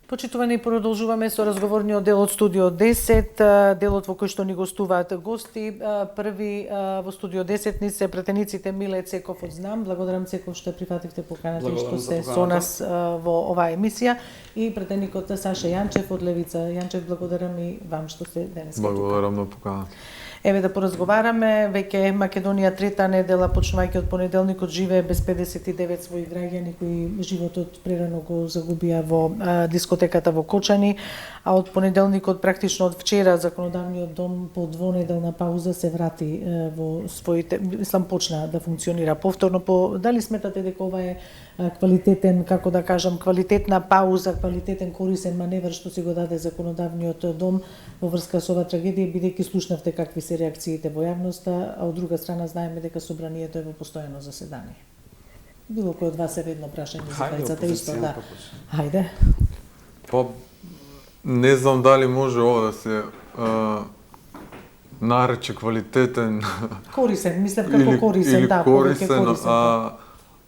Почитувани, продолжуваме со разговорниот дел од Студио 10, делот во кој што ни гостуваат гости. Први во Студио 10 ни се пратениците Миле Цеков од Знам. Благодарам, Цеков, што прифативте поканата и што се со нас во оваа емисија. И пратеникот Саша Јанчев од Левица. Јанчев, благодарам и вам што сте денес тука. Благодарам на поканата. Еве да поразговараме, веќе Македонија трета недела, почнувајќи од понеделникот, живее без 59 своји граѓани кои животот прерано го загубија во дискотеката во Кочани, а од понеделникот, практично од вчера, законодавниот дом по двонеделна пауза се врати во своите, мислам, почна да функционира повторно. Дали сметате дека ова е квалитетен, како да кажам, квалитетна пауза, квалитетен корисен маневр што си го даде законодавниот дом во врска со оваа трагедија, бидејќи слушнавте какви се реакциите во јавноста, а од друга страна знаеме дека собранието е во постојано заседание. Било кој од вас е едно прашање за двајцата исто, да. Хајде. Па не знам дали може ова да се нарече квалитетен корисен, мислам како корисен, да, корисен.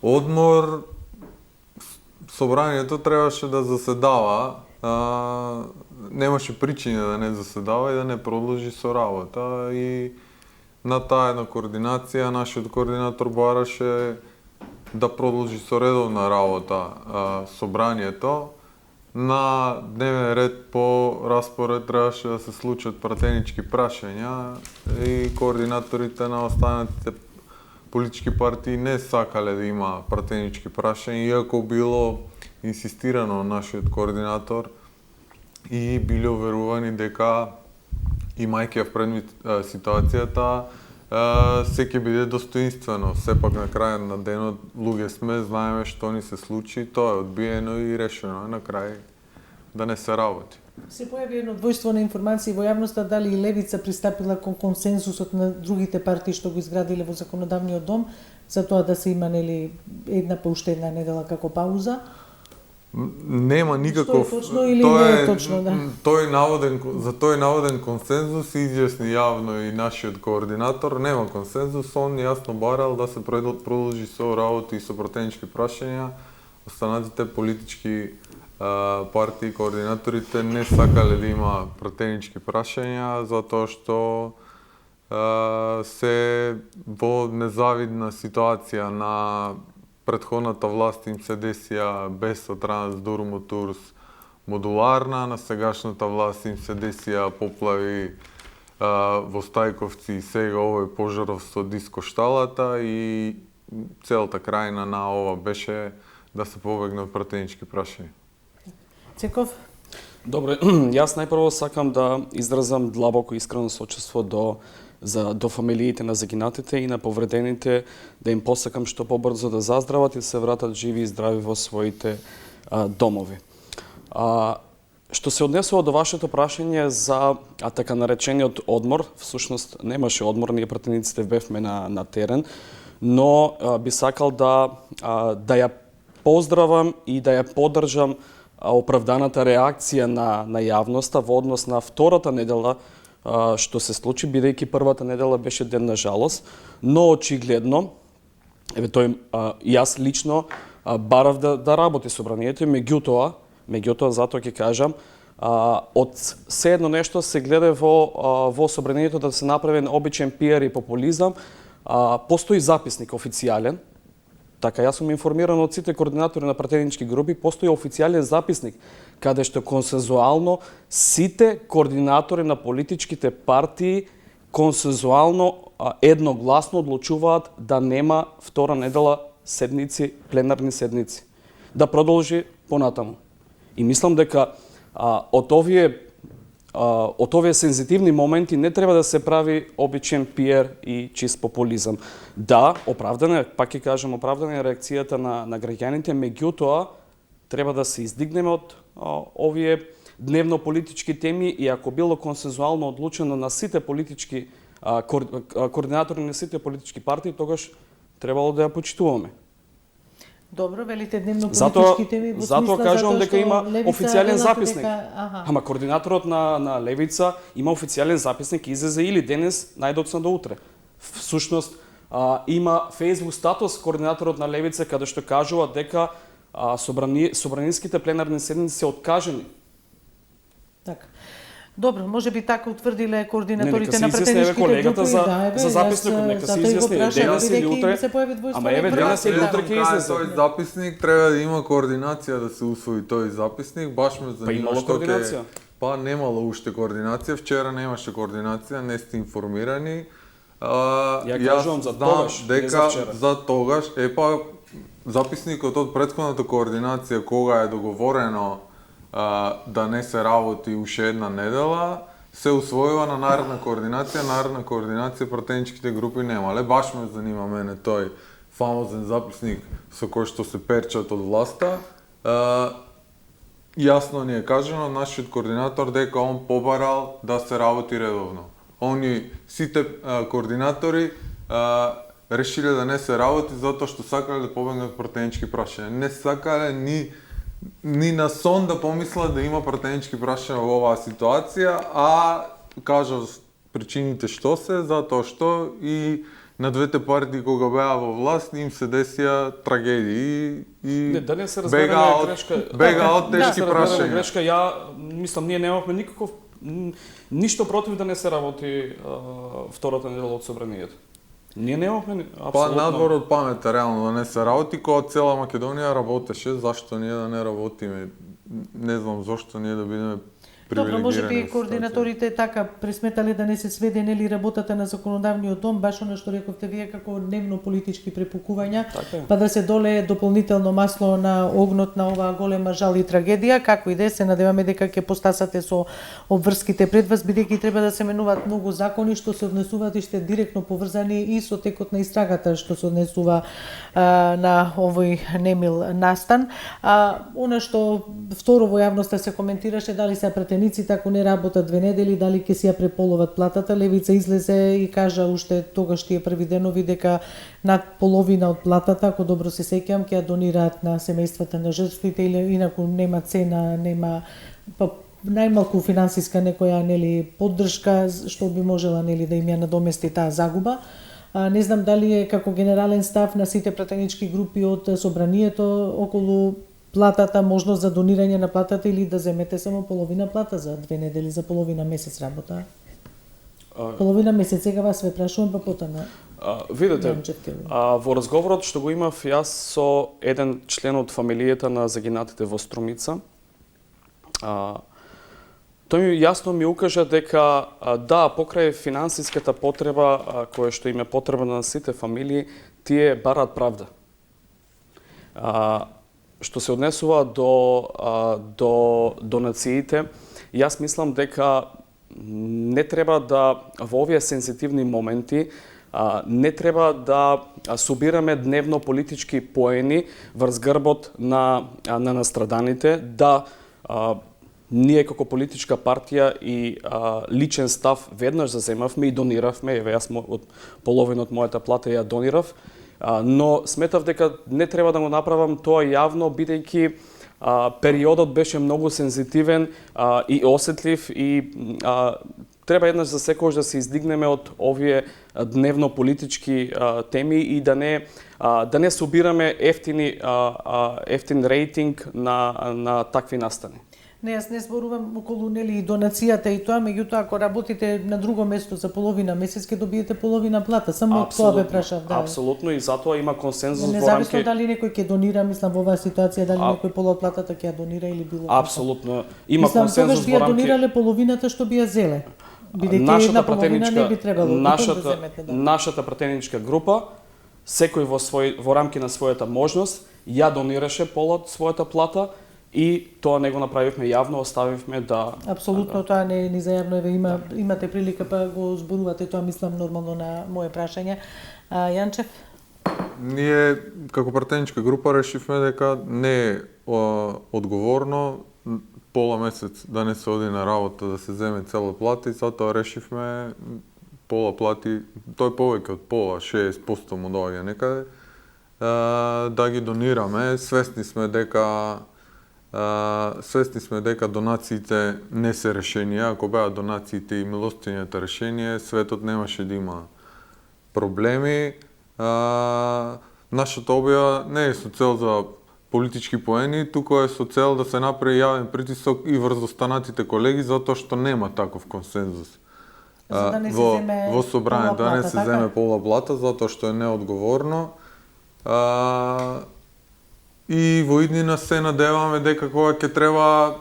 Одмор, собранието требаше да заседава, немаше причина да не заседава и да не продолжи со работа, и на таа една координација нашиот координатор бараше да продолжи со редовна работа собранието. На дневен ред по распоред требаше да се случат пратенички прашања и координаторите на останатите политички партии не сакале да има пратенички прашања, иако било инсистирано од нашиот координатор и биле уверувани дека, имајќи ја предвид ситуацијата, се ќе биде достоинствено. Сепак на крај на денот луѓе сме, знаеме што ни се случи, тоа е одбиено и решено е на крај да не се работи. Се појави едно двојство на информации во јавноста дали и Левица пристапила кон консензусот на другите партии што го изградиле во законодавниот дом за тоа да се има нели една па уште една недела како пауза. Нема никаков. Што е точно или не е точно, да. Тој наводен консензус изјасни јавно и нашиот координатор, нема консензус, он јасно барал да се продолжи со работи и со пратенички прашања. Останатите политички партии, координаторите не сакале да има пратенички прашања, затоа што се во незавидна ситуација. На претходната власт им се десија Бесо-Транс, Дурму-Турс модуларна, на сегашната власт им се десија поплави во Стајковци и сега овој пожаров со дискошталата, и целата крајна на ова беше да се побегне од пратенички прашања. Цеков? Добре, јас најпрво сакам да изразам длабоко искрено сочувство до фамилиите на загинатите и на повредените, да им посакам што побрзо да заздрават и се вратат живи и здрави во своите домови. Што се однесува до вашето прашање за така наречениот одмор, всушност немаше одмор, ние пратениците бевме на терен, но би сакал да ја поздравам и да ја поддржам оправданата реакција на јавноста во однос на втората недела што се случи, бидејќи првата недела беше ден на жалост, но очигледно, јас лично барав да работи собранието, меѓутоа затоа ќе кажам, од се едно нешто се гледа во собранието да се направи обичен пиар и популизам, постои записник официјален. Така, јас сум информиран од сите координатори на пратенички групи, постои официјален записник, каде што консензуално сите координатори на политичките партии консензуално едногласно одлучуваат да нема втора недела седници, пленарни седници. Да продолжи понатаму. И мислам дека од овие сензитивни моменти не треба да се прави обичен пиар и чист популизам. Да, оправдана, пак ќе кажам, оправдана е реакцијата на граѓаните, меѓутоа треба да се издигнеме од овие дневно-политички теми, и ако било консензуално одлучено на сите политички координатори на сите политички партии, тогаш требало да ја почитуваме. Добро, велите дневно-политички теми во смисла затоа кажувам дека има официјален записник. Ама координаторот на Левица има официјален записник, излезе или денес, најдоцна до утре. Всушност има Facebook статус координаторот на Левица каде што кажува дека собраниските пленарни седници се откажени. Така. Добро, може би така утврдиле координаторите нека на се изјасни пратеничките колегата групи. за записникот, нека се изјасни денес или утре. Ама еве денес или утре ќе излезе. Тој записник треба да има координација да се усвои тој записник, баш ме Па занима имало што координација. Па немало уште координација, вчера немаше координација, не сте информирани. Ја кажувам за тогаш, не за вчера. За тогаш, записникот од претходната координација кога е договорено да не се работи уште една недела, се усвојува на наредна координација пратеничките групи немале. Баш ме занима мене тој фамозен записник со кој што се перчат од власта. Јасно ни е кажано од нашиот координатор дека он побарал да се работи редовно. Сите координатори решиле да не се работи затоа што сакале да побегнат пратенички прашања. Не сакале ни на сон да помислат да има пратенички прашања во оваа ситуација, кажав причините што се, затоа што и на двете партии кога беа во власт им се десија трагедии и да не се разбереме грешка. Бега од тешки прашања. Грешка, ја мислам ние немавме никаков ништо против да не се работи втората недела од собранието. Ние немавме апсолутно. Па надвор од памета реално да не се работи, кога цела Македонија работеше, зашто ние да не работиме? Не знам зошто ние да бидеме привилегирани. Добро, може би координаторите така пресметале да не се сведе нели работата на законодавниот дом, баш она што рековте вие како дневно политички препукувања, па да се долее дополнително масло на огнот на оваа голема жал и трагедија. Како и да е, се надеваме дека ќе постасате со обврските пред вас, бидејќи треба да се менуваат многу закони што се однесуваат и што директно поврзани и со текот на истрагата што се однесува на овој немил настан. Она што второ во јавноста се коментираше дали се пратениците ако не работат 2 недели, дали ќе си ја преполоват платата. Левица излезе и кажа уште тогаш тие први денови дека над половина од платата, ако добро се сеќам, ќе ја донираат на семејствата на жртвите или инаку нема цена, нема најмалку финансиска некоја поддршка што би можела да им ја надомести таа загуба. Не знам дали е како генерален став на сите пратенички групи од собранието околу платата, можност за донирање на платата или да земете само половина плата за 2 недели, за половина месец работа. Половина месец, сега вас ве прашувам, па потоа видете, во разговорот што го имав јас со еден член од фамилијата на загинатите во Струмица, тој ми јасно ми укажа дека да, покрај финансиската потреба која што им е потребна на сите фамилии, тие бараат правда. Што се однесува до донациите, јас мислам дека не треба да во овие сензитивни моменти не треба да собираме дневно политички поени врз грбот на настраданите, да ние како политичка партија и личен став веднаш заземавме и дониравме, еве јас од половина од мојата плата ја донирав, но сметав дека не треба да го направам тоа јавно, бидејќи периодот беше многу сензитивен и осетлив и треба еднаш за секогаш да се издигнеме од овие дневно политички теми и да не собираме ефтин рейтинг на такви настани. Не, јас не зборувам околу донацијата и тоа, меѓутоа ако работите на друго место за половина месец ќе добиете половина плата. Само тоа бе прашав, да. Апсолутно, и затоа има консензус во рамки. Независно дали некој ќе донира, мислам во оваа ситуација дали некој полу од платата ќе ја донира или било. Апсолутно. Има консензус во рамки. Тогаш би ја донирале половината што би ја зеле. Бидејќи една половина не би требало нашата пратеничка група секој во рамки на својата можност ја донираше пола од својата плата. И тоа не го направивме јавно, оставивме да... Апсолутно, тоа не е ни за јавно, имате прилика па го зборувате, тоа мислам нормално на моје прашање. Јанчев? Ние, како пратеничка група, решивме дека не е одговорно пола месец да не се оди на работа, да се земе цела плата и затоа решивме пола плати, тој повеќе од пола, 60% му доаѓа некаде, да ги донираме. Свесни сме дека донациите не се решение. Ако беа донациите и милостињата решение, светот немаше да има проблеми. Нашата објава не е со цел за политички поени, туку е со цел да се направи јавен притисок и врз останатите колеги, затоа што нема таков консензус. За да не се земе во собранието, да не се така? земе пола плата, затоа што е неодговорно. И во иднина се надеваме дека кога ќе треба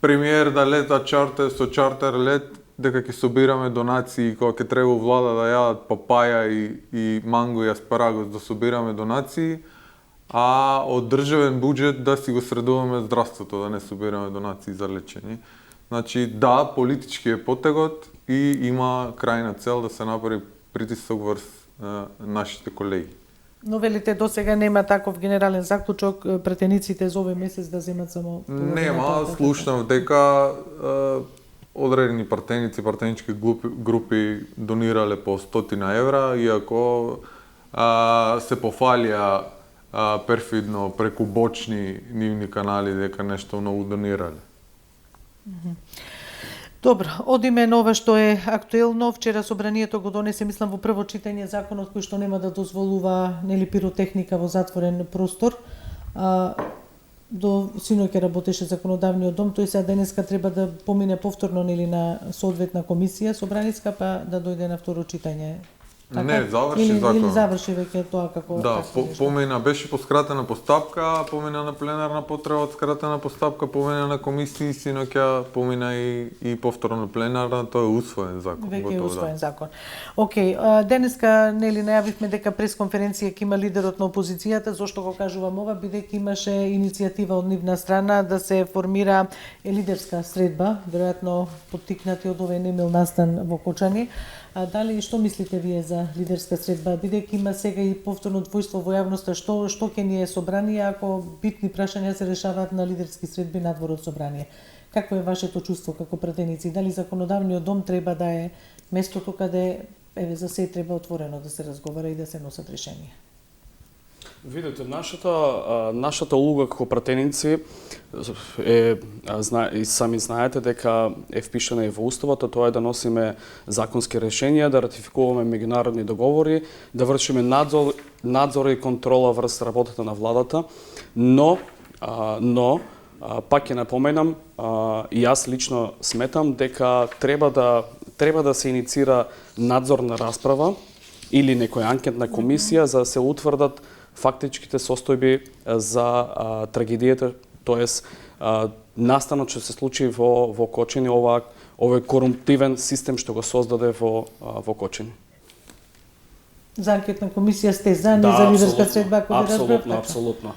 премиер да лета со чартер лет, дека ќе собираме донации, кога ќе треба влада да јадат папаја и манго и аспарагус да собираме донации, а од државен буџет да си го средуваме здравството, да не собираме донации за лечење. Значи, да, политички е потегот и има крајна цел да се направи притисок врз нашите колеги. Но велите досега нема таков генерален заклучок претениците за овој месец да земат само Нема, слушнав дека одредени партеници, партенички групи донирале по 100 евра, иако се пофалија перфидно преку бочни нивни канали дека нешто многу донирале. Добро, одиме на ова што е актуелно. Вчера собранието го донесе, мислам, во прво читање законот кој што нема да дозволува пиротехника во затворен простор. До синоќа работеше законодавниот дом, тој сега денеска треба да помине повторно на соодветна комисија собраниска, па да дојде на второ читање. Така? Не, заврши законот. Или заврши веќе тоа како... Да, помина, беше по скратена постапка, помина на пленарна потреба од скратена постапка, помина на комисија, синоќа помина и повторно на пленарна, тоа е усвоен закон. Веќе е усвоен закон. Океј, денеска најавивме дека пресконференција ќе има лидерот на опозицијата. Зошто го кажувам ова? Бидејќи имаше иницијатива од нивна страна да се формира лидерска средба, веројатно поттикнати од овој немил настан во Кочани. Дали што мислите вие за лидерска средба, бидејќи има сега и повторно двојство во јавноста, што ќе ни е собрание ако битни прашања се решаваат на лидерски средби надвор од собрание? Какво е вашето чувство како пратеници? Дали законодавниот дом треба да е местото каде за се треба отворено да се разговара и да се носат решенија? Видете, нашата улога како пратеници е, и сами знаете дека е впишана и во уставот, тоа е да носиме законски решенија, да ратификуваме меѓународни договори, да вршиме надзор и контрола врз работата на владата, но пак ќе напоменам, и јас лично сметам дека треба да се иницира надзорна расправа или некоја анкетна комисија за да се утврдат фактичките состојби за трагедијата, тоест настанот што се случи во Кочани, овој корумптивен систем што го создаде во Кочани. За анкетна комисија сте за, не за лидерска средба, ако ви разбрав така? Апсолутно.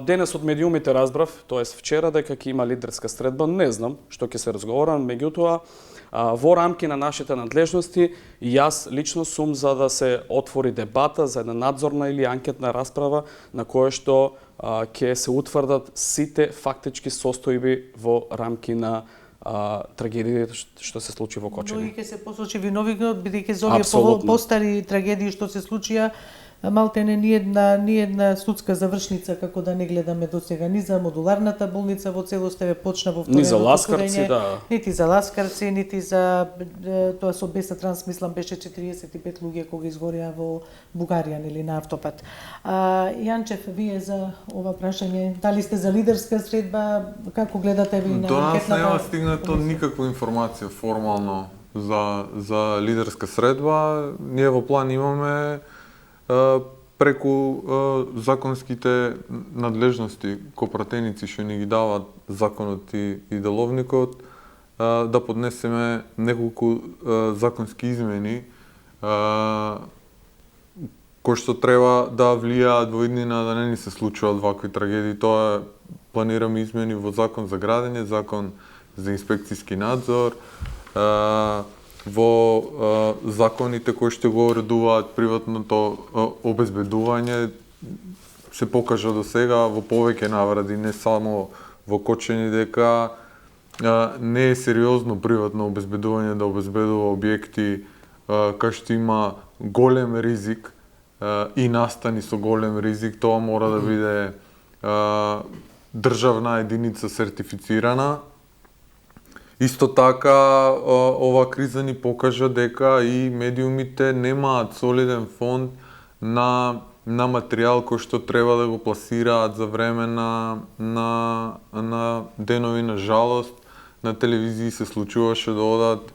Денес од медиумите разбрав, тоест вчера, дека ќе има лидерска средба, не знам што ќе се разговара, меѓутоа во рамки на нашите надлежности, јас лично сум за да се отвори дебата за една надзорна или анкетна расправа на која што ќе се утврдат сите фактички состојби во рамки на трагедијата што се случи во Кочани. Но и ќе се посочи виновникот, бидејќи за овие постари трагедии што се случија, малтене ни една судска завршница, како да не гледаме досега, ни за модуларната болница во целост еве почна во втореното ни за ласкарци, да. Нити за ласкарци, нити за тоа со Беса Транс, мислам беше 45 луѓе кога изгорија во Бугарија или на автопат. Јанчев, вие за ова прашање, дали сте за лидерска средба, како гледате ви на анкетната? До нас нема стигнато никаква информација формално за лидерска средба. Ние во план имаме преку законските надлежности ко пратеници што ни ги дават законот и деловникот, да поднесеме неколку законски измени кои што треба да влијаат во иднина да не ни се случуваат вакви трагедии. Тоа планираме измени во закон за градење, закон за инспекцијски надзор, во законите кои што го уредуваат приватното обезбедување. Се покажа до сега во повеќе навради, не само во Кочани, дека не е сериозно приватно обезбедување да обезбедува објекти кај што има голем ризик и настани со голем ризик. Тоа мора да биде државна единица сертифицирана. Исто така, ова криза ни покажа дека и медиумите немаат солиден фонд на на материјал кој што треба да го пласираат за време на денови на жалост. На телевизии се случуваше да одат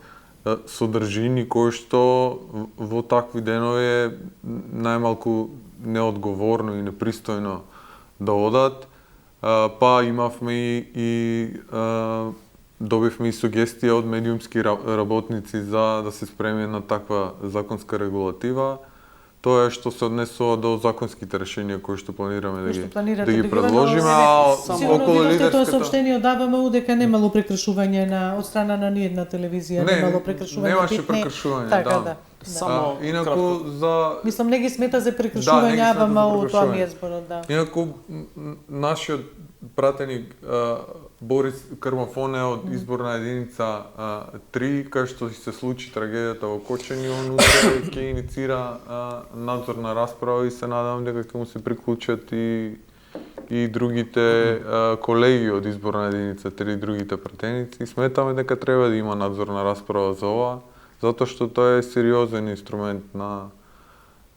содржини кои што во такви денови е најмалку неодговорно и непристојно да одат. Па имавме и добивме и сугестија од медиумски работници за да се спреме на таква законска регулатива. Тоа е што се однесува до законските решенија кои што планираме да ги предложиме, а околу лидерската... Тоа соопштение од АВМУ дека немало прекршување од страна на ниедна телевизија, немало прекршување. Немаше прекршување, така, да. Само инаку за... Мислам, не ги смета за прекршување АВМУ, тоа ми е зборот, да. Инаку, нашиот пратеник Борис Крмафон е од изборна единица 3, кај што се случи трагедијата во Кочани, он утре ќе иницира надзорна расправа и се надам дека ќе му се приклучат и другите колеги од изборна единица 3, другите пратеници. Сметаме дека треба да има надзорна расправа за ова, затоа што тоа е сериозен инструмент на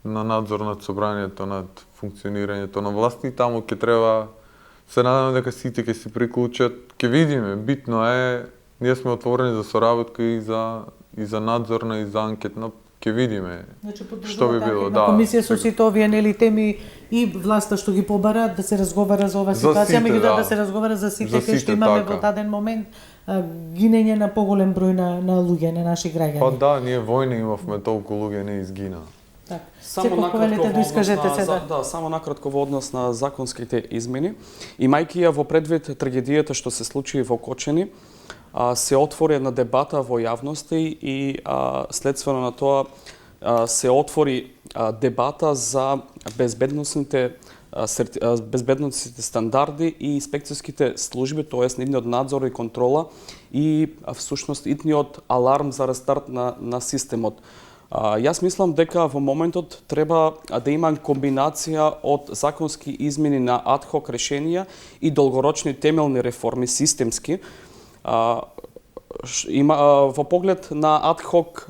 надзор над собранието, над функционирањето на власти и таму ќе треба. Се надам дека сите ќе се приклучат. Ќе видиме, битно е, ние сме отворени за соработка и за надзорна и за анкетна. Ќе видиме што би било. Да, комисија со сите овие нели теми и власта што ги побара да се разговара за оваа ситуација, меѓутоа да се разговара за сите кои што имаме во даден момент гинење на поголем број на луѓе, на наши граѓани. Па да, ние војна имавме, толку луѓе не изгина. Само накратко во однос на законските измени, имајќи ја во предвид трагедијата што се случи во Кочани, се отвори една дебата во јавноста и следствено на тоа се отвори дебата за безбедносните стандарди и инспекцијските служби, тоест нивниот надзор и контрола и всушност итниот аларм за рестарт на системот. Јас мислам дека во моментот треба да има комбинација од законски измени на адхок решенија и долгорочни темелни реформи системски. Во поглед на адхок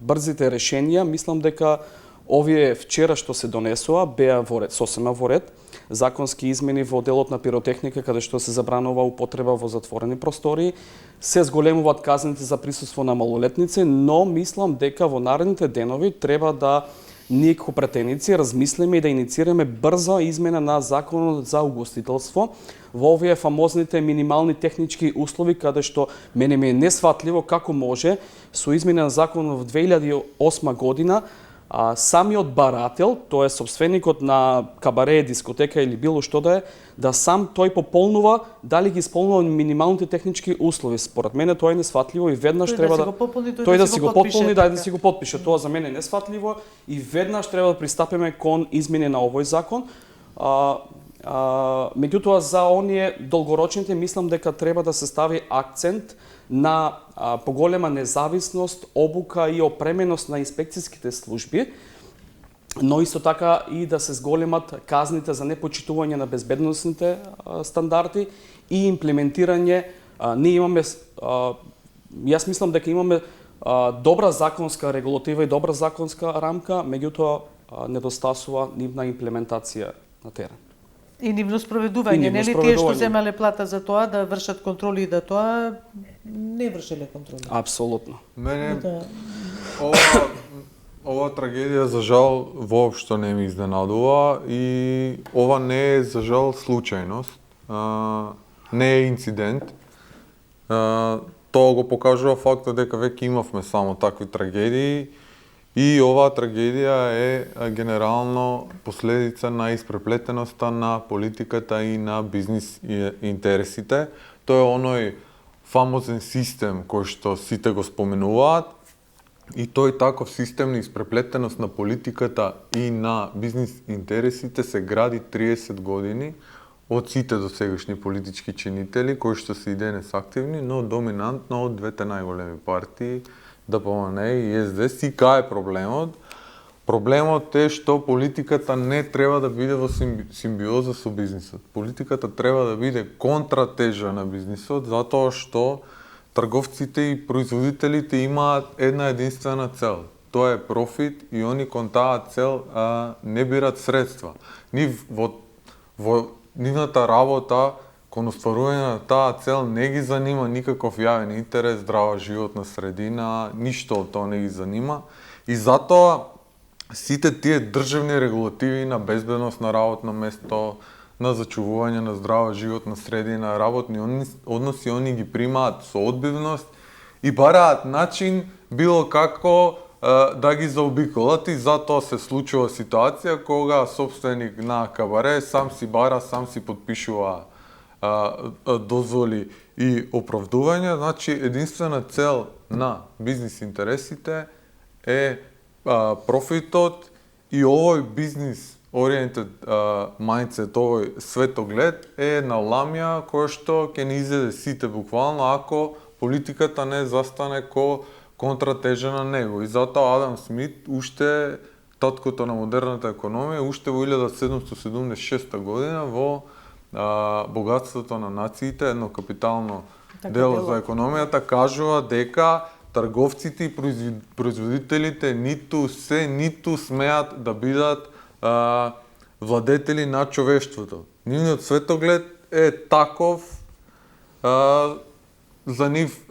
брзите решенија, мислам дека овие вчера што се донесува беа сосема во ред. Законски измени во делот на пиротехника, каде што се забранува употреба во затворени простории, се зголемуваат казните за присуство на малолетници, но мислам дека во наредните денови треба да ние како пратеници размислиме и да иницираме брза измена на законот за угостителство во овие фамозните минимални технички услови, каде што мене ми е несватливо како може со измена на законот во 2008 година самиот барател, тоа е собственикот на кабаре, дискотека или било што да е, да сам тој пополнува дали ги исполнува минималните технички услови. Според мене тоа е несватливо и веднаш треба да тој да си го подпише, да си го подпише. Тоа за мене е несватливо и веднаш треба да пристапиме кон измени на овој закон. Меѓутоа за оние долгорочните мислам дека треба да се стави акцент на поголема независност, обука и опременост на инспекцијските служби, но исто така и да се зголемат казните за непочитување на безбедносните стандарди и имплементирање. Ние имаме, јас мислам дека имаме добра законска регулатива и добра законска рамка, меѓутоа недостасува нивна имплементација на терен. И нивно спроведување, нели тие што земале плата за тоа да вршат контроли и да тоа не вршеле контроли. Апсолутно. Мене ова трагедија за жал воопшто не ми изненадува и ова не е за жал случајност, не е инцидент. Тоа го покажува фактот дека веќе имавме само такви трагедии и оваа трагедија е генерално последица на испреплетеноста на политиката и на бизнис интересите. Тоа е оној фамозен систем кој што сите го споменуваат и тој таков систем на испреплетеност на политиката и на бизнис интересите се гради 30 години од сите досегашни политички чинители кои што се и денес активни, но доминантно од двете најголеми партии, ДПМН и СДС. И кај е проблемот? Проблемот е што политиката не треба да биде во симбиоза со бизнисот. Политиката треба да биде контратежа на бизнисот, затоа што трговците и производителите имаат една единствена цел. тоа е профит и они кон таа цел не бират средства. Во нивната работа кон остварување на таа цел не ги занима никаков јавен интерес, здрава животна средина, ништо од тоа не ги занима. И затоа сите тие државни регулативи на безбедност на работно место, на зачувување на здрава животна средина, работни односи, они ги примаат со одбивност и бараат начин било како да ги заобиколат, и затоа се случува ситуација кога собственик на кабаре сам си бара, сам си подпишува дозволи и оправдувања. Значи, единствена цел на бизнис интересите е профитот, и овој бизнис oriented mindset, овој светоглед е на ламја која што ќе ни изеде сите буквално ако политиката не застане контратежа на него. И затоа Адам Смит, уште таткото на модерната економија, уште во 1776 година во Богатството на нациите, едно капитално дело за економијата, кажува дека трговците и производителите ниту смеат да бидат владетели на човештвото. Нивниот светоглед е таков, за нив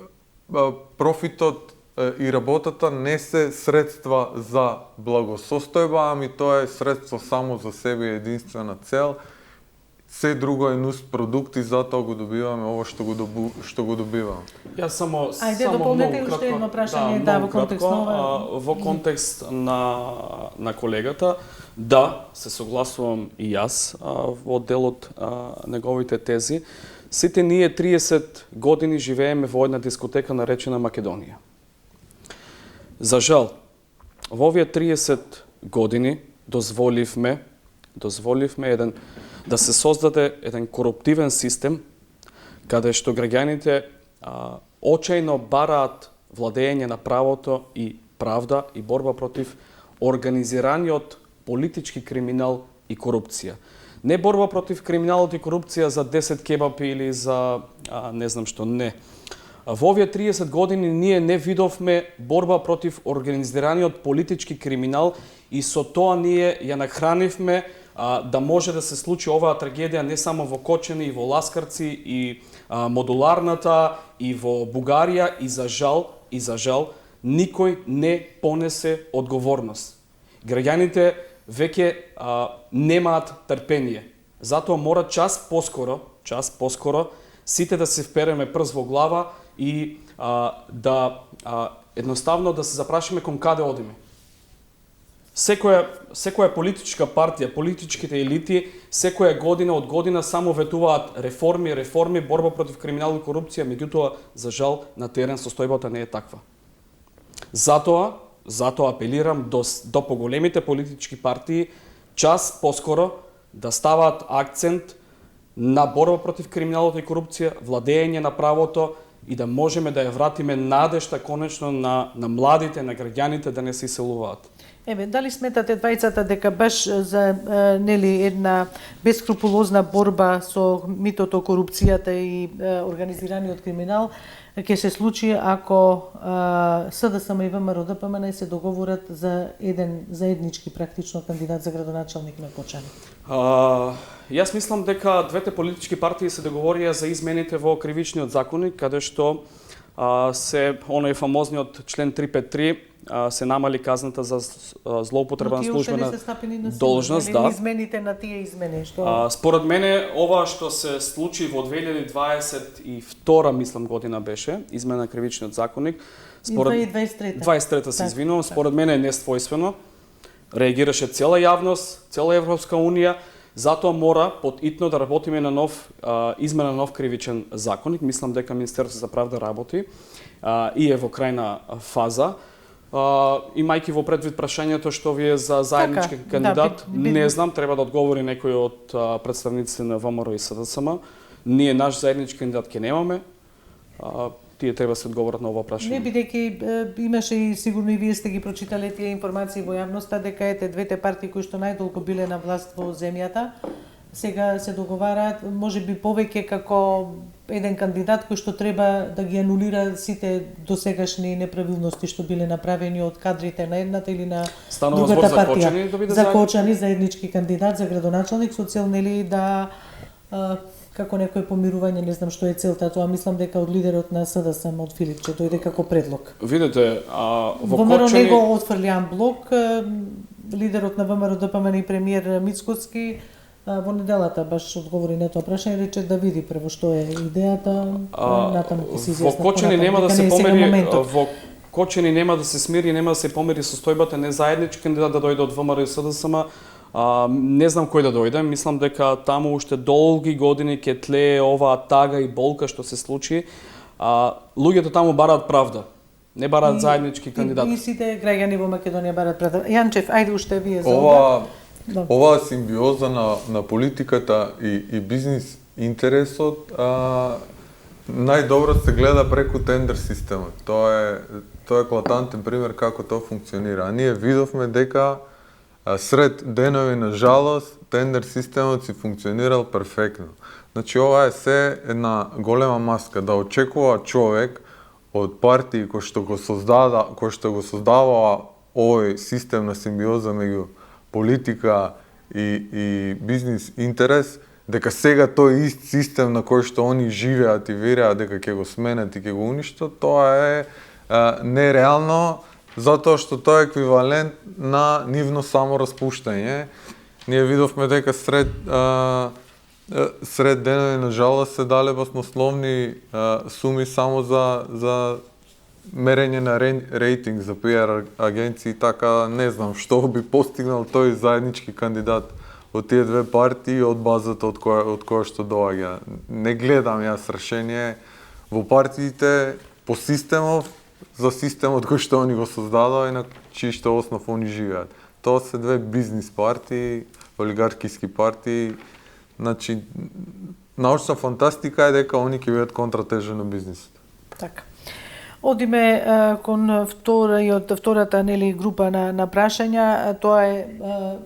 профитот и работата не се средства за благосостојба, ами тоа е средство само за себе, единствена цел. Се друго е нус продукт и затоа го добиваме ова што го добиваме. Јас само дополнете уште едно прашање во контекст во контекст на колегата. Да, се согласувам и јас во делот неговите тези. Сите ние 30 години живееме во една дискотека наречена Македонија. За жал, во овие 30 години дозволивме да се создаде еден коруптивен систем каде што граѓаните очајно бараат владење на правото и правда и борба против организираниот политички криминал и корупција. Не борба против криминалот и корупција за 10 кебапи или за не знам што, не. Во овие 30 години ние не видовме борба против организираниот политички криминал и со тоа ние ја нахранивме да може да се случи оваа трагедија не само во Кочани, и во Ласкарци, и Модуларната, и во Бугарија, и за жал, никој не понесе одговорност. Граѓаните веќе немаат трпение. Затоа мора час поскоро сите да се впереме прз во глава и едноставно да се запрашиме кон каде одиме. Секоја политичка партија, политичките елити, секоја година од година само ветуваат реформи, борба против криминал и корупција, меѓутоа, за жал, на терен состојбата не е таква. Затоа апелирам до поголемите политички партии час поскоро да ставаат акцент на борба против криминалот и корупција, владење на правото и да можеме да ја вратиме надежта конечно на младите, на граѓаните да не се иселуваат. Дали сметате двајцата дека баш за една бескрупулозна борба со митото, корупцијата и организираниот криминал ќе се случи ако СДСМ и ВМРО-ДПМН се договорат за еден заеднички практично кандидат за градоначалник на Кочани? Јас мислам дека двете политички партии се договорија за измените во кривичниот законник, каде што се оној фамозниот член 353 се намали казната за злоупотреба на службена должност, да. Измените на тие измени што според мене ова што се случи во 2022 мислам година беше измена на кривичниот законник, според 23-та се извинувам, според мене е несвојствено. Реагираше цела јавност, цела Европска унија, затоа мора подитно да работиме на измена на нов кривичен законник. Мислам дека Министерството за правда работи и е во крајна фаза. Имајќи во предвид прашањето што ви е за заеднички кандидат, не знам, треба да одговори некој од представниците на ВМРО и СДСМ. Ние наш заеднички кандидат ќе немаме. Тие треба се одговорат на ова прашање. Не, бидејќи имаше и сигурно и вие сте ги прочитале тие информации во јавноста дека двете партии кои што најдолго биле на власт во земјата сега се договараат, можеби повеќе како еден кандидат кој што треба да ги анулира сите досегашни неправилности што биле направени од кадрите на едната или на Станува другата збор за партија. Кочани да биде За Кочани, заеднички кандидат за градоначалник со цел нели да како некое помирување, не знам што е целта тоа, мислам дека од лидерот на СДСМ од Филипче дојде како предлог. Видете, во ВМРО Кочани него отфрлиан блок, лидерот на ВМРО ДПМН и премиер Мицкоски во неделата баш одговори на тоа прашање, рече да види прво што е идејата, натаму ќе се изјасни. Во Кочани нема да дека се не е сега помери, моментот. во Кочани нема да се смири, нема да се помери состојбата, не заеднички кандидат да дојде од ВМРО и СДСМ. Не знам кој да дојде, мислам дека таму уште долги години ќе тлее оваа тага и болка што се случи. Луѓето таму бараат правда, не бараат заеднички кандидат. И сите граѓани во Македонија бараат правда. Јанчев, ајде уште вие за Оваа симбиоза на политиката и бизнис интересот најдобро се гледа преку тендер системот. Тоа е еклатантен пример како тоа функционира. А ние видовме дека сред денови на жалост тендер системот си функционирал перфектно. Значи ова е се една голема маска да очекува човек од партии кои што го создава овој систем на симбиоза меѓу политика и бизнис интерес, дека сега тој ист систем на кој што они живеат и вереат дека ќе го сменат и ќе го уништат, тоа е нереално, затоа што тоа е еквивалент на нивно самораспуштање. Ние видовме дека сред денови на жалост се дале баснословни суми само за мерење на рейтинг за PR агенции, така не знам што би постигнал тој заеднички кандидат од тие две партии од базата од која што доаѓа. Не гледам јас решение во партиите по системов за системот кој што они го создадоа и на чиј што основ они живеат. Тоа се две бизнис партии, олигархиски партии. Значи, научна фантастика е дека они ќе бидат контратежа на бизнисот. Така. Одиме кон втората нели група на прашања, тоа е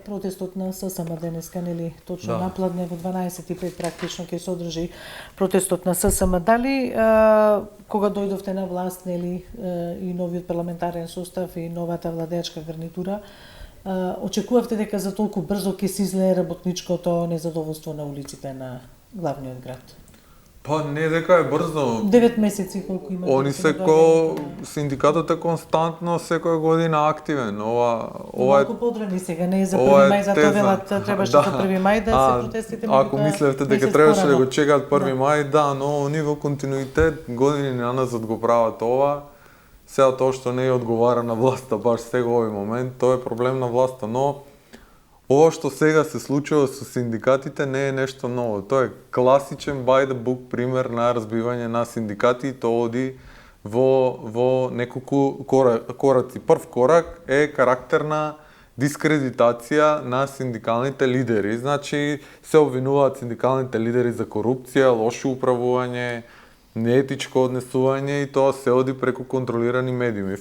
протестот на ССМ денеска, нели точно напладне во 12:05 практично ќе се одржи протестот на ССМ. Дали кога дојдовте на власт, нели и новиот парламентарен состав и новата владеачка гарнитура, очекувавте дека за толку брзо ќе се излее работничкото незадоволство на улиците на главниот град? Па не дека е брзо. 9 месеци колку има. Они синдикатот е константно секоја година активен. Ова е малку подрани сега, не е за 1 мај, затоа велат требаше за 1 мај да се протестите. Ако мислевте дека требаше да го чекаат 1 мај, да, но они во континуитет години назад го прават ова. Сега тоа што не е одговара на власта баш сега овој момент, тоа е проблем на власта, но ова што сега се случува со синдикатите не е нешто ново. Тоа е класичен by the book пример на разбивање на синдикати и тоа оди во неколку кораци. Прв корак е карактерна дискредитација на синдикалните лидери. Значи се обвинуваат синдикалните лидери за корупција, лошо управување, неетичко однесување и тоа се оди преку контролирани медиуми.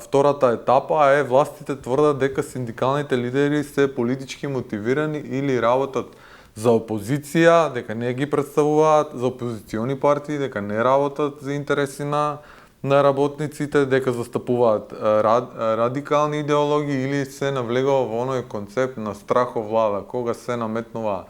Втората етапа е властите тврдат дека синдикалните лидери се политички мотивирани или работат за опозиција, дека не ги представуваат за опозициони партии, дека не работат за интереси на работниците, дека застапуваат радикални идеологии или се навлегува во оној концепт на страховлада, кога се наметнува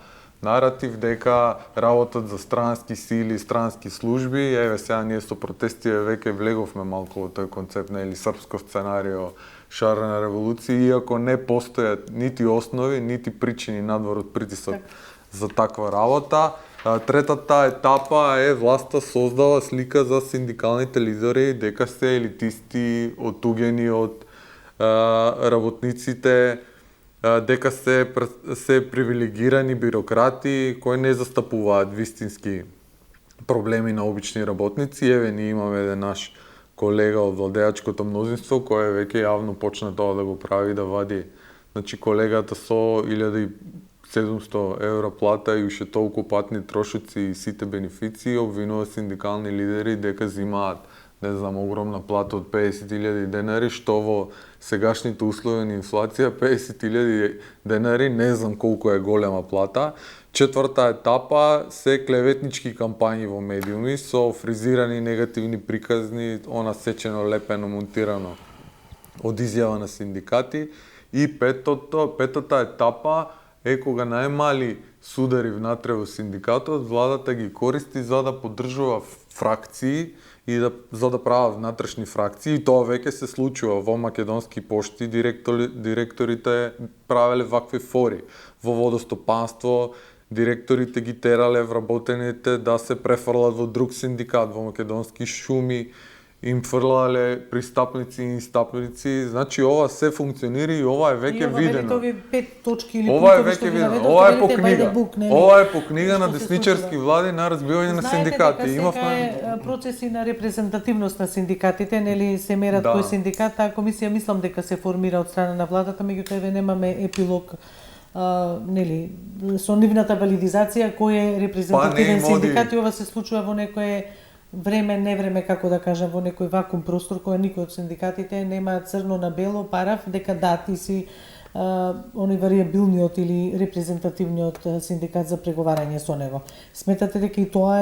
наратив дека работат за странски сили, странски служби. Еве сега ние со протестите веќе влеговме малку во тој концепт на или српско сценарио шарена револуција, иако не постојат нити основи, нити причини надвор од притисок за таква работа. Третата етапа е власта создава слика за синдикалните лидери дека се елитисти, отугени од работниците, дека се привилегирани бюрократи кои не застапуваат вистински проблеми на обични работници. Еве ние имаме еден наш колега од владеачкото мнозинство кој веќе јавно почна тоа да го прави, да вади, значи колегата со 1700 евра плата и уште толку патни трошоци и сите бенефиции обвинува синдикални лидери дека земаат не знам, огромна плата од 50.000 денари, што во сегашните услови на инфлација 50.000 денари, не знам колку е голема плата. Четврта етапа се клеветнички кампањи во медиуми со фризирани негативни приказни, она сечено, лепено, монтирано од изјава на синдикати. И петата етапа е кога најмали судари внатре во синдикатот, владата ги користи за да поддржува фракции и за да прават внатрешни фракции. И тоа веќе се случува во Македонски пошти, директорите правеле вакви фори. Во водостопанство директорите ги терале вработените да се префрлат во друг синдикат, во Македонски шуми, им фрлале пристапници и инстапници. Значи ова се функционира и ова е веќе видено. Ови 5 точки или ова е веќе видено. Ова е по книга. Ова е по книга на десничарски влади на разбивање на синдикати. Имавме процеси на репрезентативност на синдикатите, нели се мерат кој синдикат, таа комисија мислам дека се формира од страна на владата, меѓутоа еве немаме епилог нели со нивната валидизација кој е репрезентативен синдикат и ова се случува во некое време, не време, како да кажам, во некој вакуум простор кој никој од синдикатите нема црно на бело параф дека да, ти си оној варијабилниот или репрезентативниот синдикат за преговарање со него. Сметате дека и тоа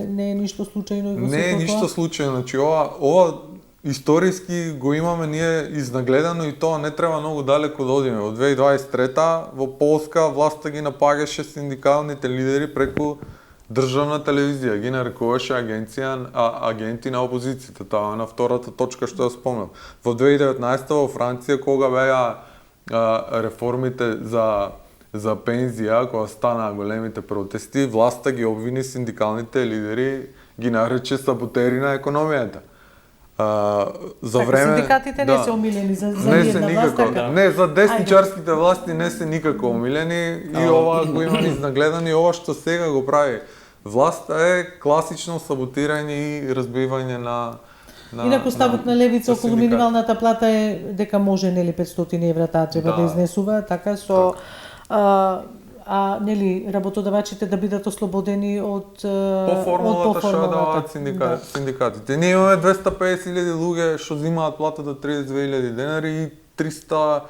не е ништо случајно и во сето тоа? Не е ништо случајно, значи ова историски го имаме ние изнагледано и тоа не треба многу далеко да одиме. Во 2023 во Полска власта ги напагаше синдикалните лидери преку државна телевизија, ги нарекуваше агенти на опозицијата. Тоа е на втората точка што ја спомнав. Во 2019 во Франција кога беа реформите за пензија, кога станаа големите протести, власта ги обвини синдикалните лидери, ги нарече саботери на економијата. За време синдикатите не се омилени за една власт, така? Не, за десничарските власти не се никако омилени и ова го имаме изнагледано и ова што сега го прави власта е класично саботирање и разбивање на Инаку ставот на левица околу минималната плата е дека може нели 500 евра таа треба да изнесува, така со нели работодавачите да бидат ослободени од по формулата што даваат синдикатите. Ние имаме 250.000 луѓе што земаат плата до 32.000 денари и 300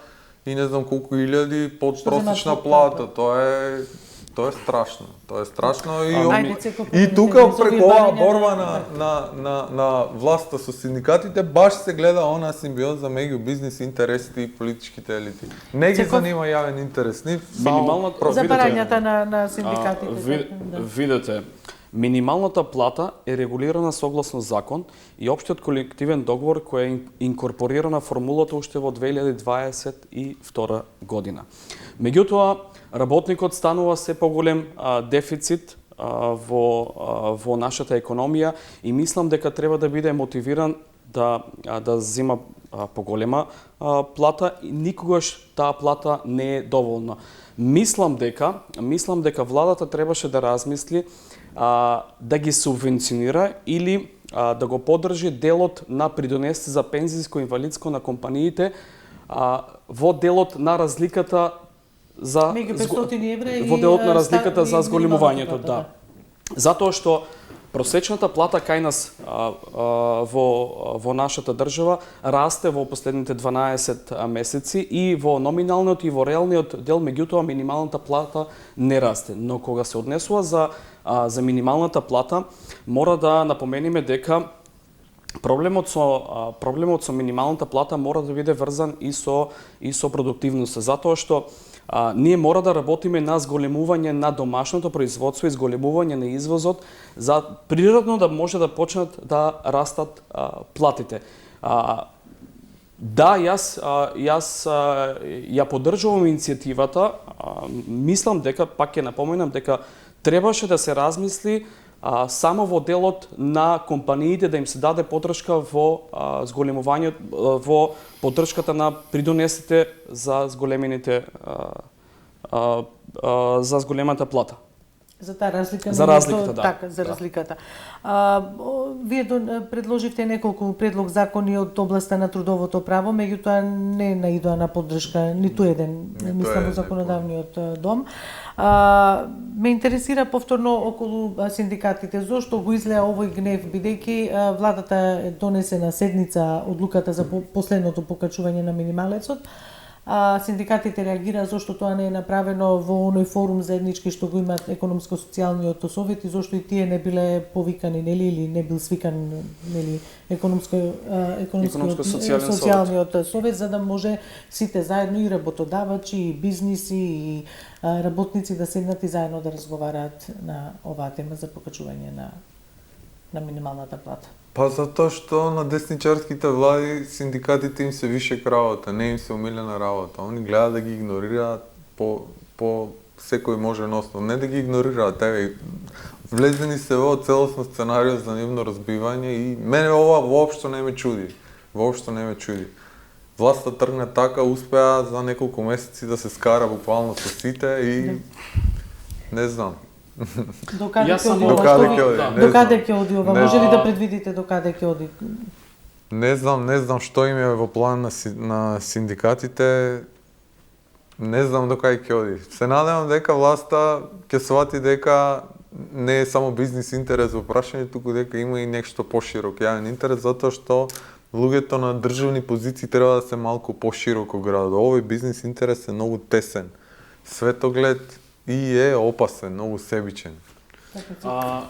и не знам колку илјади под просечна плата. Тоа е страшно. Тоа е страшно и тука преку оваа борба на власта со синдикатите баш се гледа онаа симбиоза меѓу бизнис интересите и политичките елити. Не ги занима јавен интерес, ни само за барањата на синдикатите. Видете, минималната плата е регулирана согласно закон и општиот колективен договор кој е инкорпорирана формулата уште во 2022 година. Меѓутоа, работникот станува се поголем дефицит во нашата економија и мислам дека треба да биде мотивиран да зема поголема плата и никогаш таа плата не е доволна. Мислам дека владата требаше да размисли да ги субвенционира или да го поддржи делот на придонесите за пензиско и инвалидско на компаниите во делот на разликата за во делот на разликата за зголемувањето, да. Затоа што просечната плата кај нас во нашата држава расте во последните 12 месеци и во номиналниот и во реалниот дел, меѓутоа минималната плата не расте. Но кога се однесува за минималната плата, мора да напомениме дека проблемот со минималната плата мора да биде врзан и со продуктивноста, затоа што ние мора да работиме на зголемување на домашното производство и зголемување на извозот за природно да може да почнат да растат платите. Да, јас ја поддржувам иницијативата, мислам дека, пак ќе напоменам, дека требаше да се размисли само во делот на компаниите да им се даде поддршка во зголемувањето, во поддршката на придонесите за зголемените за зголемата плата. За таа разлика. За разликата, да. Така, за разликата. Вие предложивте неколку предлог закони од областа на трудовото право, меѓутоа не наидоа на поддршка ниту еден, мислам, во законодавниот дом. Ме интересира повторно околу синдикатите. Зошто го излеа овој гнев, бидејќи владата донесе на седница одлуката за последното покачување на минималецот, синдикатите реагираа зошто тоа не е направено во оној форум заеднички што го имаат економско-социјалниот совет и зошто и тие не биле повикани, нели, или не бил свикан, нели, економско-социјалниот совет, за да може сите заедно, и работодавачи, и бизниси, и работници да седнат и заедно да разговараат на оваа тема за покачување на минималната плата. Па затоа што на десничарските влади синдикатите им се вишек работа, не им се умилена работа. Они гледаат да ги игнорираат по секој можен основ. Не да ги игнорираат, влезени се во целосно сценарио за нивно разбивање и мене ова воопшто не ме чуди. Воопшто не ме чуди. Власта тргна така, успеа за неколку месеци да се скара буквално со сите и не знам. Докаде ќе оди ова? Може ли да предвидите докаде ќе оди? Не знам што им е во план на синдикатите. Не знам докаде ќе оди. Се надевам дека власта ќе свати дека не е само бизнис интерес во прашање, туку дека има и нешто поширок јавен интерес, затоа што луѓето на државни позиции треба да се малку пошироко градат. Овој бизнис интерес е многу тесен. Светоглед и е опасен, многу себичен.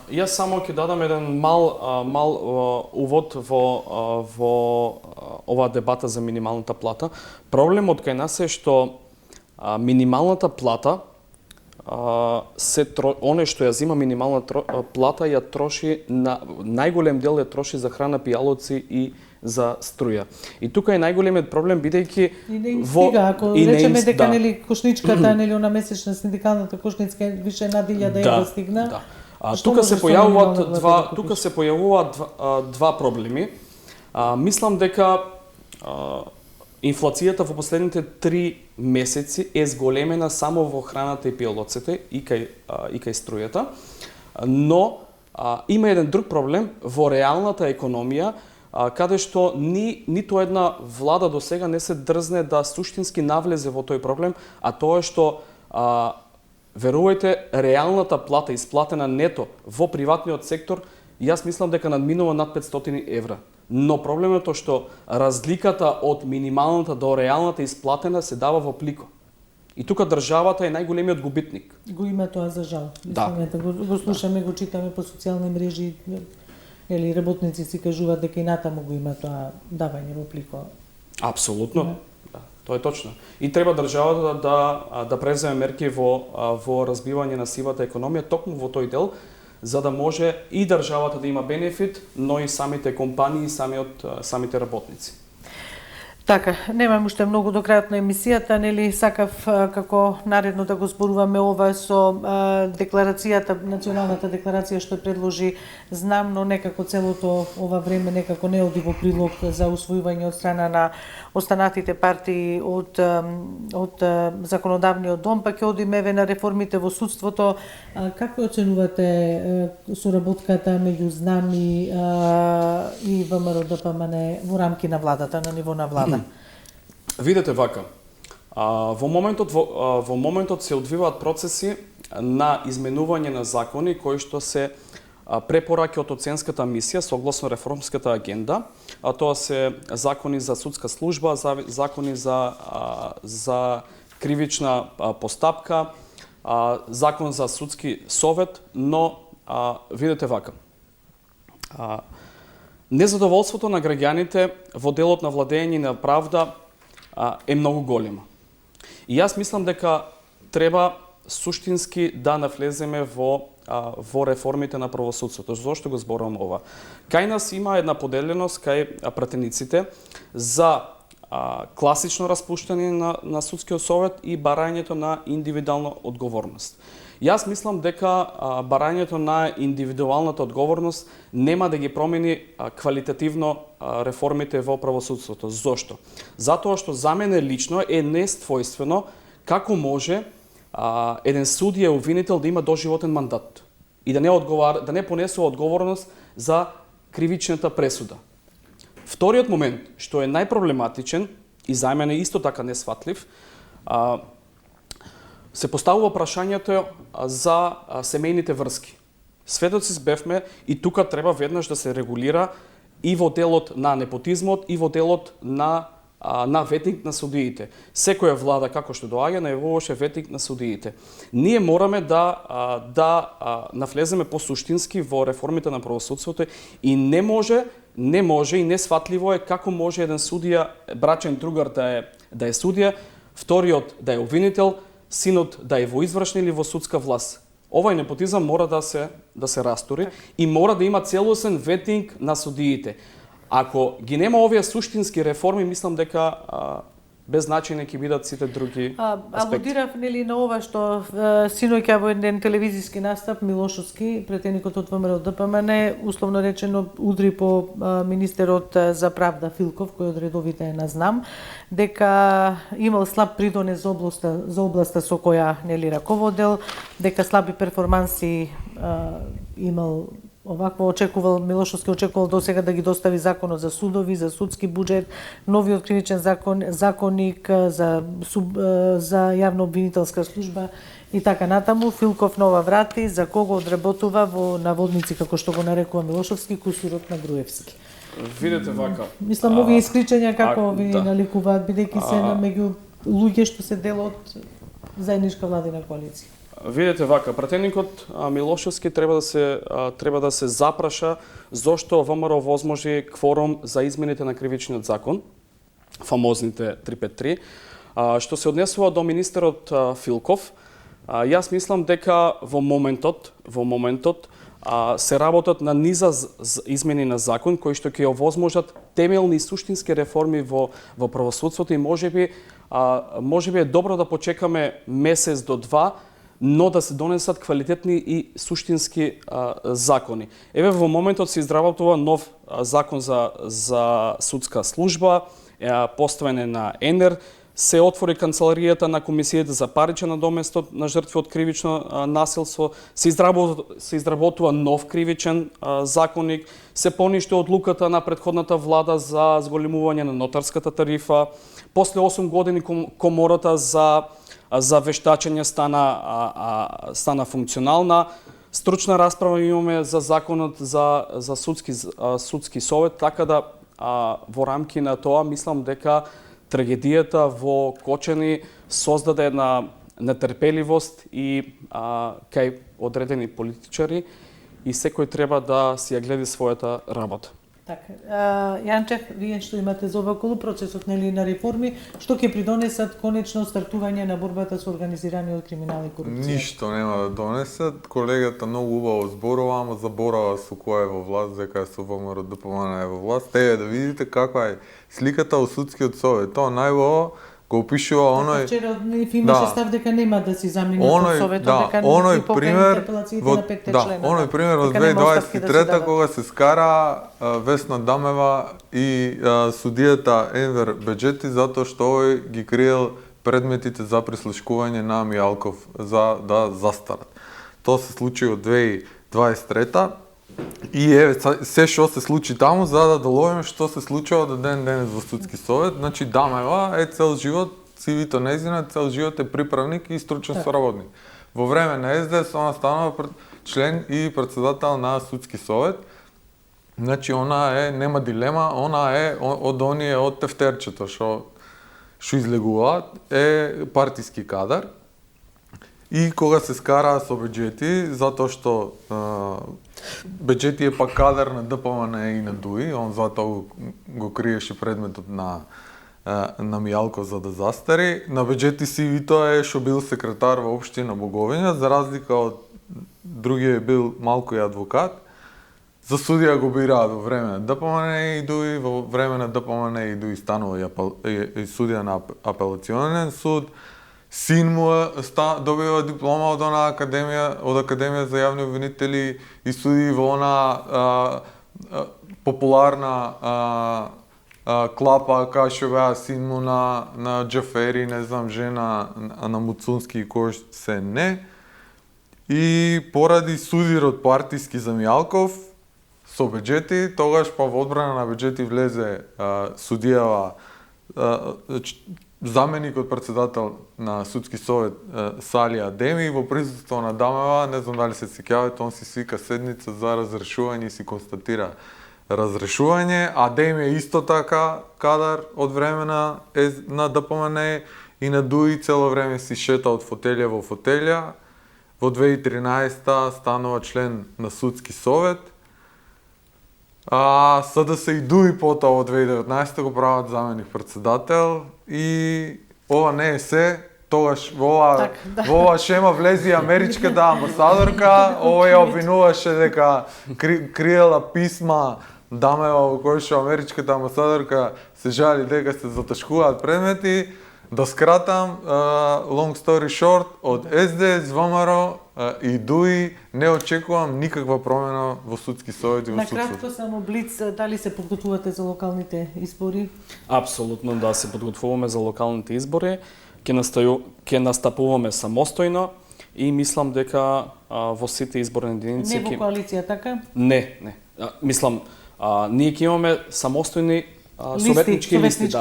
Јас само ќе дадам еден мал увод во оваа дебата за минималната плата. Проблемот кај нас е што минималната плата оне што ја зима минималната плата ја троши на најголем дел ја троши за храна, пијалоци и за струја. И тука е најголемиот проблем бидејќи ако речеме дека нели кошничката нели она месечна синдикалната кошница више над 1000 евро стигна. Да. Тука се појавуваат два проблеми. Мислам дека инфлацијата во последните 3 месеци е зголемена само во храната и пијалоците и кај струјата, но има еден друг проблем во реалната економија, каде што ниту една влада до сега не се дрзне да суштински навлезе во тој проблем, а тоа е што верувајте, реалната плата исплатена нето во приватниот сектор, јас мислам дека надминува над 500 евра. Но проблемот е што разликата од минималната до реалната исплатена се дава во плико. И тука државата е најголемиот губитник. Го има тоа за жал. Да. Го слушаме, го читаме по социјални мрежи, или работници си кажуваат дека и натаму го има тоа давање во плико. Апсолутно. Да, тоа е точно. И треба државата да преземе мерки во разбивање на сивата економија токму во тој дел, за да може и државата да има бенефит, но и самите компании, самите работници. Така, немам уште многу до крајот на емисијата, нели сакав како наредно да го зборуваме ова со декларацијата, националната декларација што предложи, знам, но некако целото ова време некако не оди во прилог за усвојување од страна на останатите партии од законодавниот дом, па ќе одиме еве на реформите во судството. Како оценувате соработката меѓу ЗНАМИ и ВМРО-ДПМН во рамки на владата, на ниво на влада? Видете вака, во моментот се одвиваат процеси на изменување на закони кои што се препораки од оценската мисија согласно реформската агенда, а тоа се закони за судска служба, закони за кривична постапка, закон за судски совет, но видете вака. Незадоволството на граѓаните во делот на владење на правда е многу големо. И јас мислам дека треба суштински да навлеземе во реформите на правосудството. Зошто го зборувам ова? Кај нас има една поделеност кај пратениците за класично распуштање на судскиот совет и барањето на индивидуална одговорност. Јас мислам дека барањето на индивидуалната одговорност нема да ги промени квалитативно реформите во правосудството. Зошто? Затоа што за мене лично е нествојствено како може еден судија обвинител да има доживотен мандат и да не понесува одговорност за кривичната пресуда. Вториот момент, што е најпроблематичен и за мене исто така несфатлив, се поставува прашањето за семејните врски. Сведоци бевме и тука треба веднаш да се регулира и во делот на непотизмот и во делот на ветник на судиите. Секоја влада како што доаѓа најавуваше ветник на судиите. Ние мораме да навлеземе по-суштински во реформите на правосудството и не може и несфатливо е како може еден судија, брачен другар да е судија, вториот да е обвинител, синот да е во извршна или во судска власт. Овај непотизам мора да се растури и мора да има целосен ветник на судиите. Ако ги нема овие суштински реформи, мислам дека без значење ќе бидат сите други аспекти. Алудирав на ова што синоќа во еден телевизиски настап Милошовски, претеникот од ВМРО ДПМН, условно речено удри по министерот за правда Филков, кој од редовите е назнам, дека имал слаб придонес за областа со која раководел, дека слаби перформанси имал. Овакво Милошовски очекувал досега да ги достави законот за судови, за судски буџет, новиот кривичен законник за јавно обвинителска служба и така натаму. Филков нова врати за кого одработува во наводници, како што го нарекува Милошовски, кусурот на Груевски. Видете вака. Мислам, овие исклучења како ви наликуваат, бидејќи се меѓу луѓе што се дел од заедничка владина коалиција. Видете вака, пратеникот Милошовски треба да се запраша зошто ВМРО возможи кворум за измените на кривичниот закон, фамозните 353. Што се однесува до министерот Филков, јас мислам дека во моментот се работат на низа измени на закон кои што ќе овозможат темелни и суштински реформи во правосудството и можеби е добро да почекаме месец до два, но да се донесат квалитетни и суштински закони. Еве во моментот се изработува нов закон за судска служба, поставење на ЕНЕР, се отвори канцеларијата на Комисијата за паричен надоместот на жртви од кривично насилство, се изработува нов кривичен законник, се поништи одлуката на претходната влада за зголемување на нотарската тарифа, после 8 години комората за вештачење стана функционална. Стручна расправа имаме за законот за судски совет, така да во рамки на тоа мислам дека трагедијата во Кочани создаде една нетрпеливост и кај одредени политичари и секој треба да си ја гледа својата работа. Така, Јанчев, вие што имате за околу процесот на реформи, што ќе придонесат конечно стартување на борбата со организираниот криминал и корупција? Ништо нема да донесат. Колегата многу убаво зборува, ама заборава со која е во власт, дека е со ВМРО ДПМН е во власт. Те да видите каква е сликата во судскиот совет. Тоа најубаво го опишува оној. Вчера имаше став дека нема да си заменува советот, дека оној пример на 5 члена. Оној пример од 2023 кога се скара Весна Дамева и судијата Енвер Беџети затоа што овој ги криел предметите за прислушкување на Мијалков за да застарат. Тоа се случи од 2023 и еве се што се случи таму за да доловиме што се случува до ден денес во судски совет. Значи Дамева е цел живот, CV-то нејзина, цел живот е приправник и стручен соработник. Во време на СДС она станува член и председател на судски совет. Значи она нема дилема, она е од оние од тефтерчето што излегуваат, е партиски кадар. И кога се скара со Беџети, затоа што Беџети е пак кадар на ДПМН и на ДУИ, он затоа го криеше предметот на Мијалков за да застари. На Беџети CV-то е што бил секретар во општина Боговиња, за разлика од другиот бил малку и адвокат. За судија го бираат во време на ДПМН и ДУИ, во време на ДПМН и ДУИ станува и судија на апелационен суд. Син му добива диплома од Академија за јавни обвинители и суди во она популарна клапа, кај што беа син му на Џафери, не знам, жена на Муцунски и кој се не. И поради судирот партиски за Мијалков, со беџети, тогаш па во одбрана на беџети влезе судијава, заменикот председател на судски совет Салија Адеми, во присуство на Дамева, не знам дали се сеќавате, он си свика седница за разрешување и си констатира разрешување. Адеми е исто така кадар од време на ДПМН и на ДУИ, цело време си шета од фотелја во фотелја. Во 2013 станува член на судски совет. СДС и ДУИ потоа во 2019 го прават заменик председател и ова не е се. Тогаш во ова шема влези америчката амбасадорка, ова ја обвинуваше дека криела писма Дамева во кој што америчката амбасадорка се жали дека се затешкуваат предмети. Да скратам, long story short, од СДС, ВМРО и ДУИ не очекувам никаква промена во судски совет и во судството. Накратко само блиц, дали се подготвувате за локалните избори? Апсолутно да се подготвуваме за локалните избори. Ќе настапуваме самостојно и мислам дека во сите изборни единици Не во коалиција, така? Не. Мислам, ние ќе имаме самостојни советнички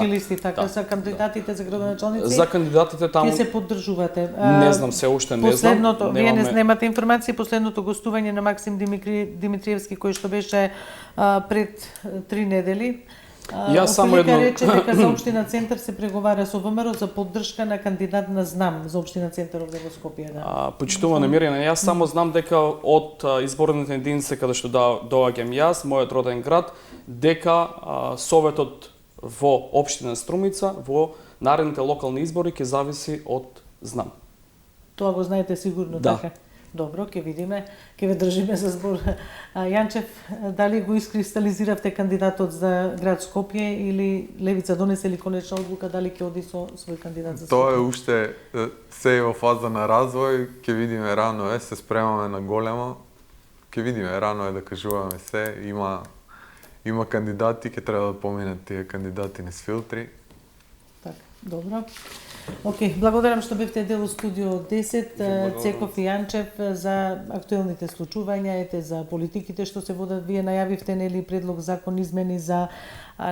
листи, така, за кандидатите за градоначалници. За кандидатите таму ќе се поддржувате. Не знам, се уште не знам. Последното, вие не немате информации, последното гостување на Максим Димитриевски кој што беше пред 3 недели. Јас само едно рече дека за општина Центар се преговара со ВМРО за поддршка на кандидат на ЗНАМ за општина Центар овде во Скопје, да. Почитувана Мирјана, јас само знам дека од изборните единици каде што доаѓам јас, мојот роден град, дека советот во општина Струмица во наредните локални избори ќе зависи од ЗНАМ. Тоа го знаете сигурно, да. Така? Добро, ќе видиме, ќе ве држиме за збор. Јанчев, дали го искристализиравте кандидатот за град Скопје или Левица донесе ли конечна одлука дали ќе оди со свој кандидат за Скопје? Тоа е уште се е во фаза на развој, ќе видиме, рано е, се спремаме на големо. Ќе видиме, рано е да кажуваме се, има кандидати, ќе треба да поминат тие кандидати низ филтри. Така, добро. Океј, благодарам што бевте дел од студио 10, Цеков и Јанчев, за актуелните случувања, за политиките што се водат. Вие најавивте нели предлог закон измени за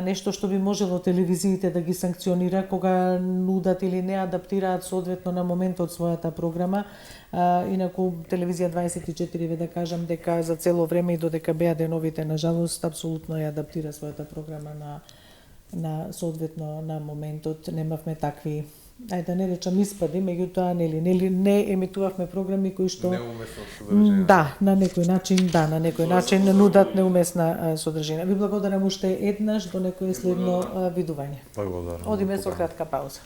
нешто што би можело телевизиите да ги санкционира кога нудат или не адаптираат соодветно на моментот својата програма. Инаку телевизија 24 ве да кажам дека за цело време и додека беа деновите на жалост апсолутно ја адаптира својата програма на соодветно на моментот. Немавме такви, ајде да не речам испади, меѓутоа не емитувавме програми кои што неумесно содржина. Да, на некој начин нудат неумесна содржина. Ви благодарам уште еднаш, до некое следно видување. Благодарам. Одиме со кратка пауза.